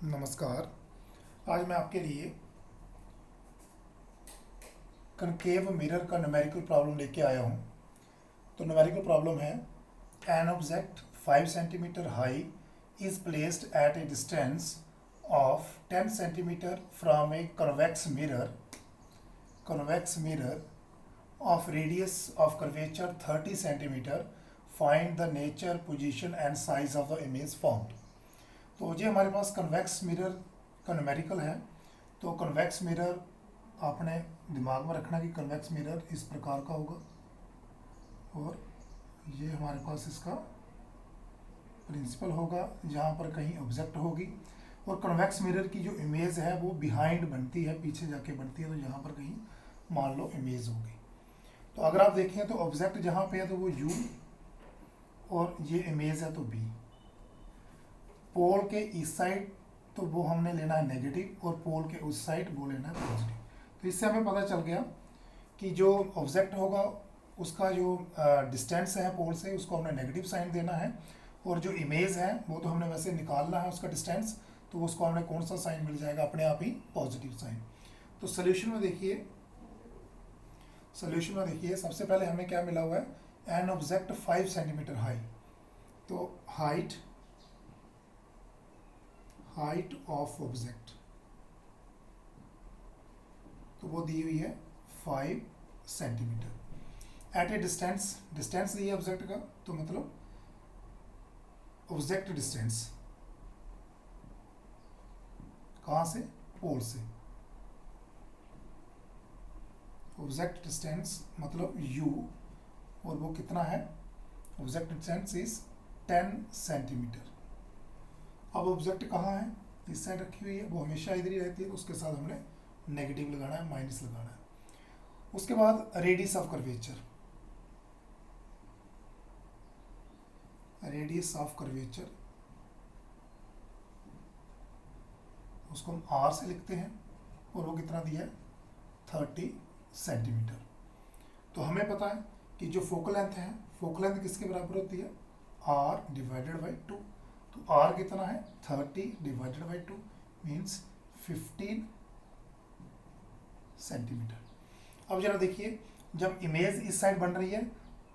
नमस्कार। आज मैं आपके लिए कनकेव मिरर का न्यूमेरिकल प्रॉब्लम लेके आया हूँ। तो न्यूमेरिकल प्रॉब्लम है an object 5 centimetre high is placed at A distance of 10 centimetre from A convex mirror of radius of curvature 30 centimeter. Find the nature, position and size of the image formed. तो ये हमारे पास convex mirror का numerical है। तो convex mirror आपने दिमाग में रखना कि कन्वेक्स मिरर इस प्रकार का होगा और ये हमारे पास इसका प्रिंसिपल होगा जहाँ पर कहीं ऑब्जेक्ट होगी और कन्वेक्स मिरर की जो इमेज है वो बिहाइंड बनती है, पीछे जाके बनती है। तो यहाँ पर कहीं मान लो इमेज होगी। तो अगर आप देखें तो ऑब्जेक्ट जहाँ पे है तो वो U और ये इमेज है तो B। पोल के इस साइड तो वो हमने लेना है नेगेटिव और पोल के उस साइड वो लेना है पॉजिटिव। तो इससे हमें पता चल गया कि जो ऑब्जेक्ट होगा उसका जो डिस्टेंस है पोल से उसको हमने नेगेटिव साइन देना है और जो इमेज है वो तो हमने वैसे निकालना है उसका डिस्टेंस, तो उसको हमें कौन सा साइन मिल जाएगा, अपने आप ही पॉजिटिव साइन। तो सोल्यूशन में देखिए सबसे पहले हमें क्या मिला हुआ है, एन ऑब्जेक्ट 5 सेंटीमीटर हाई। तो हाइट ऑफ ऑब्जेक्ट तो वो दी हुई है 5 सेंटीमीटर एट ए डिस्टेंस दी है ऑब्जेक्ट का, तो मतलब ऑब्जेक्ट डिस्टेंस कहाँ से, पोल से। ऑब्जेक्ट डिस्टेंस मतलब U और वो कितना है, ऑब्जेक्ट डिस्टेंस इज 10 सेंटीमीटर। अब ऑब्जेक्ट कहाँ है, इस साइड रखी हुई है, वो हमेशा इधर ही रहती है, तो उसके साथ हमने नेगेटिव लगाना है, माइनस लगाना है। उसके बाद रेडियस ऑफ कर्वेचर उसको हम R से लिखते हैं और वो कितना दिया है 30 सेंटीमीटर। तो हमें पता है कि जो फोकल लेंथ किसके बराबर होती है, R डिवाइडेड बाई 2। तो R कितना है 30 डिवाइडेड बाई 2 मीन्स 15 सेंटीमीटर। अब जरा देखिए, जब इमेज इस साइड बन रही है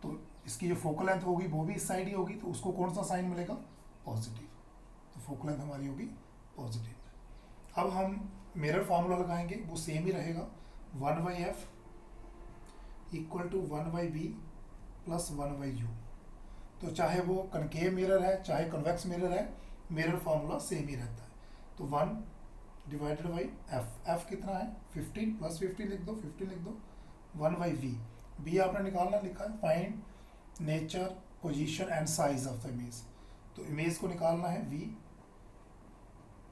तो इसकी जो फोकल लेंथ होगी वो भी इस साइड ही होगी, तो उसको कौन सा साइन मिलेगा, पॉजिटिव। तो फोकल लेंथ हमारी होगी पॉजिटिव। अब हम मिरर फार्मूला लगाएंगे, वो सेम ही रहेगा, 1/f equal to 1/b plus 1/u। तो चाहे वो कनकेव मिरर है चाहे कन्वेक्स मिरर है, मिरर फार्मूला सेम ही रहता है। तो 1 डिवाइडेड बाई f कितना है 15 प्लस 15 लिख दो 1/v। b आपने निकालना लिखा है, find nature, position and size of the image. तो इमेज को निकालना है v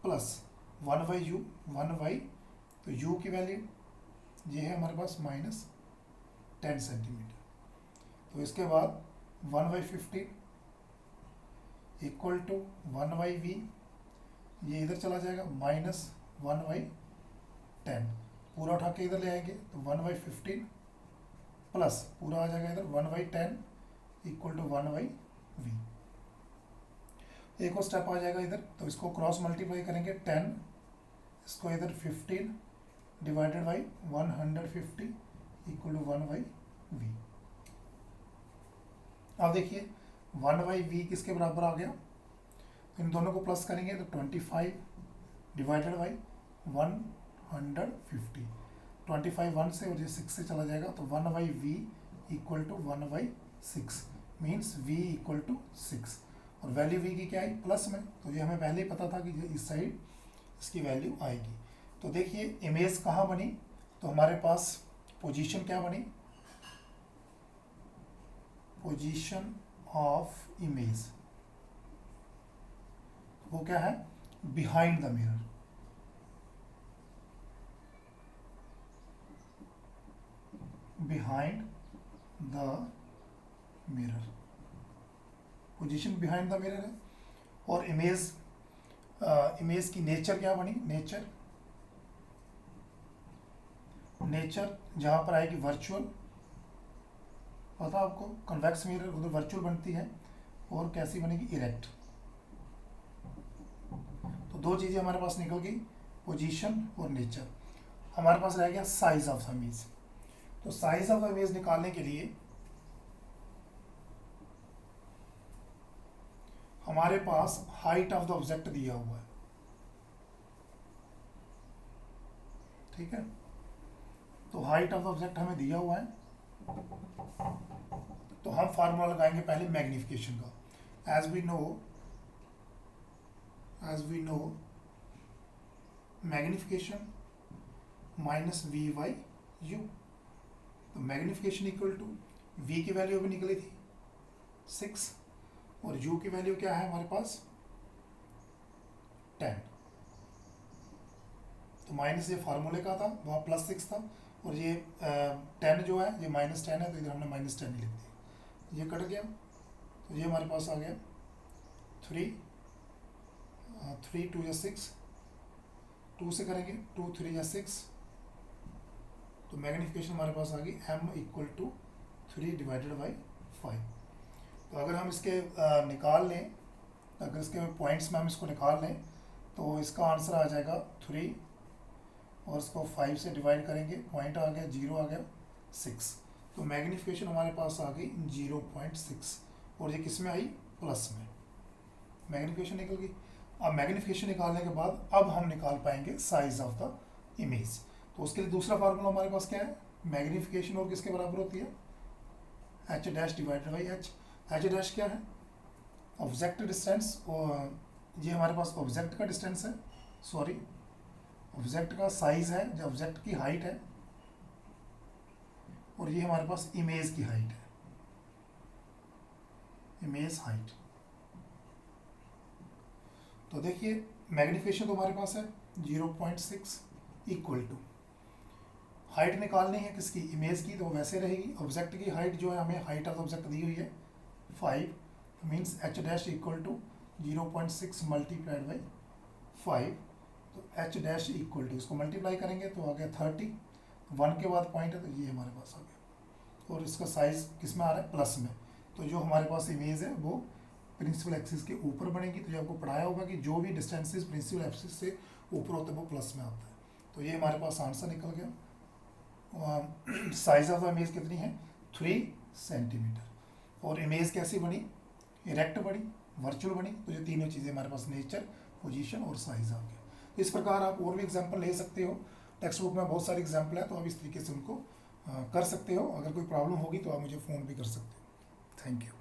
प्लस 1/u, तो u की वैल्यू ये है हमारे पास -10 सेंटीमीटर। तो इसके बाद 1/15 इक्वल टू 1/v, ये इधर चला जाएगा -1/10, पूरा उठा के इधर ले आएंगे तो 1/15 प्लस पूरा आ जाएगा इधर 1/10 इक्वल टू 1/v। एक और स्टेप आ जाएगा इधर, तो इसको क्रॉस मल्टीप्लाई करेंगे 10, इसको इधर 15 divided by 150 equal to 1/v। अब देखिए 1/v किसके बराबर आ गया, इन दोनों को प्लस करेंगे तो 25 डिवाइडेड बाई 150, 25 1 से और ये 6 से चला जाएगा, तो 1/v equal to 1/6 means v equal to 6। और वैल्यू v की क्या है प्लस में, तो ये हमें पहले ही पता था कि इस साइड इसकी वैल्यू आएगी। तो देखिए इमेज कहाँ बनी, तो हमारे पास पोजीशन क्या बनी, पोजीशन ऑफ इमेज वो क्या है, behind the mirror. Behind the mirror, position behind the mirror है। और इमेज की नेचर क्या बनी, नेचर जहां पर आएगी वर्चुअल, पता आपको कन्वेक्स मिरर उधर वर्चुअल बनती है, और कैसी बनेगी, इरेक्ट। तो दो चीज़ें हमारे पास निकल गई, पोजीशन और नेचर। हमारे पास रह गया साइज ऑफ द इमेज। तो साइज ऑफ द इमेज निकालने के लिए हमारे पास हाइट ऑफ द ऑब्जेक्ट दिया हुआ है, ठीक है। तो हाइट ऑफ द ऑब्जेक्ट हमें दिया हुआ है, तो हम फार्मूला लगाएंगे पहले मैग्निफिकेशन का। As we know magnification minus V by U. तो मैग्निफिकेशन इक्वल टू वी की वैल्यू अभी निकली थी 6 और यू की वैल्यू क्या है हमारे पास 10। तो माइनस ये फार्मूले का था, वहाँ +6 था, और ये 10 जो है ये -10 है, तो इधर हमने -10 ही लिख दिया। ये कट गया, तो ये हमारे पास आ गया 3 2 या 6, 2 से करेंगे 2 3 या 6, तो मैग्निफिकेशन हमारे पास आ गई m equal to 3 divided by 5। तो अगर हम इसके निकाल लें, अगर इसके पॉइंट्स में हम इसको निकाल लें, तो इसका आंसर आ जाएगा 3 और इसको 5 से डिवाइड करेंगे, पॉइंट आ गया 0 आ गया 6। तो मैग्निफिकेशन हमारे पास आ गई 0.6 और ये किस में आई प्लस में, मैग्निफिकेशन निकल गई। अब मैग्निफिकेशन निकालने के बाद अब हम निकाल पाएंगे साइज ऑफ द इमेज। तो उसके लिए दूसरा फार्मूला हमारे पास क्या है, मैग्निफिकेशन और किसके बराबर होती है h dash divided by h। h dash क्या है ऑब्जेक्ट डिस्टेंस, और ये हमारे पास ऑब्जेक्ट का डिस्टेंस है, सॉरी ऑब्जेक्ट का साइज है, जो ऑब्जेक्ट की हाइट है, और ये हमारे पास इमेज की हाइट है, इमेज हाइट। तो देखिए मैग्निफिकेशन तो हमारे पास है 0.6 इक्वल टू हाइट निकालनी है किसकी, इमेज की, तो वैसे रहेगी। ऑब्जेक्ट की हाइट जो है हमें हाइट ऑफ ऑब्जेक्ट दी हुई है 5, means h dash equal to 0.6 multiplied by 5। तो h डैश इक्वल टू इसको मल्टीप्लाई करेंगे तो आ गया 30, 1 के बाद पॉइंट है, तो ये हमारे पास आ गया। और इसका साइज किस में आ रहा है प्लस में। तो जो हमारे पास इमेज है वो प्रिंसिपल एक्सिस के ऊपर बनेगी। तो ये आपको पढ़ाया होगा कि जो भी डिस्टेंसेस प्रिंसिपल एक्सिस से ऊपर होते हैं वो प्लस में आता है। तो ये हमारे पास आंसर निकल गया। साइज ऑफ द इमेज कितनी है 3 सेंटीमीटर। और इमेज कैसी बनी, इरेक्ट बनी, वर्चुअल बनी। तो ये तीनों चीज़ें हमारे पास नेचर, पोजीशन और साइज आ गया। तो इस प्रकार आप और भी एग्जाम्पल ले सकते हो, टेक्स्ट बुक में बहुत सारे एग्जाम्पल है, तो आप इस तरीके से उनको कर सकते हो। अगर कोई प्रॉब्लम होगी तो आप मुझे फ़ोन भी कर सकते हो। Thank you.